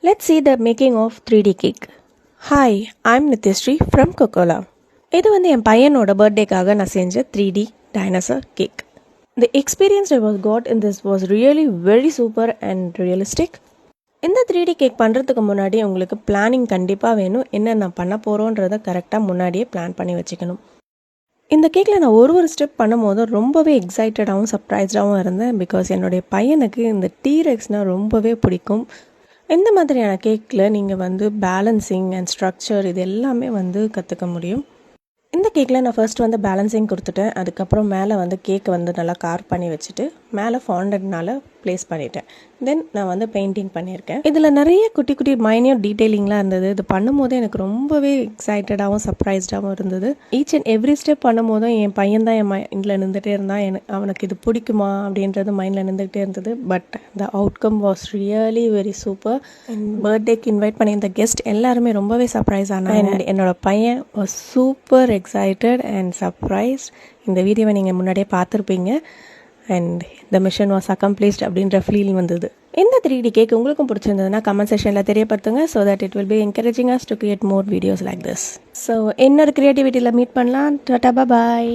Let's see the making of 3D cake. Hi, I'm Nithishri from Cocola. இது வந்து என் பையனோட பர்த்டேக்காக நான் செஞ்ச 3D dinosaur cake. The experience I was got in this was really very super and realistic. இந்த 3D cake பண்ணுறதுக்கு முன்னாடி உங்களுக்கு planning கண்டிப்பாக வேணும். என்ன பண்ண போகிறோன்றதை கரெக்டாக முன்னாடியே பிளான் பண்ணி வச்சுக்கணும். இந்த கேக்கில் நான் ஒரு ஸ்டெப் பண்ணும்போது ரொம்பவே எக்ஸைட்டடாகவும் சர்ப்ரைஸ்டாகவும் இருந்தேன். பிகாஸ் என்னுடைய பையனுக்கு இந்த டீரெக்ஸ்னால் ரொம்பவே பிடிக்கும். இந்த மாதிரியான கேக்கில் நீங்கள் வந்து பேலன்சிங் அண்ட் ஸ்ட்ரக்சர் இது எல்லாமே வந்து கற்றுக்க முடியும். இந்த கேக்கில் நான் ஃபர்ஸ்ட் வந்து பேலன்சிங் கொடுத்துட்டேன். அதுக்கப்புறம் மேலே வந்து கேக்கை வந்து நல்லா கார்வ் பண்ணி வச்சுட்டு மேலே ஃபாண்டட்னால் ப்ளேஸ் பண்ணிட்டேன். தென் நான் வந்து பெயிண்டிங் பண்ணியிருக்கேன். இதில் நிறைய குட்டி குட்டி மைன்யூட் டீட்டெயிலிங்லாம் இருந்தது. இது பண்ணும்போது எனக்கு ரொம்பவே எக்ஸைட்டடாகவும் சர்ப்ரைஸ்டாகவும் இருந்தது. ஈச் அண்ட் எவ்ரி ஸ்டெப் பண்ணும்போதும் என் பையன் தான் என் மைண்டில் நின்றுட்டே இருந்தான். அவனுக்கு இது பிடிக்குமா அப்படின்றது மைண்டில் நின்றுக்கிட்டே இருந்தது. But the outcome was really very super. பர்த்டேக்கு இன்வைட் பண்ணியிருந்த கெஸ்ட் எல்லாருமே ரொம்பவே சர்ப்ரைஸ் ஆனாங்க. என்னோட பையன் was super excited and surprised. இந்த வீடியோவை நீங்கள் முன்னாடியே பார்த்துருப்பீங்க. And the mission was accomplished அப்படின்ற ஃபீல் வந்தது. இந்த 3D கேக் உங்களுக்கும் பிடிச்சிருந்ததுன்னா கமெண்ட் செக்ஷனில் தெரியப்படுத்துங்க. So that it will be encouraging us to create more videos like this. So இன்னொரு க்ரியேட்டிவிட்டியில் மீட் பண்ணலாம். டாடா பாய்.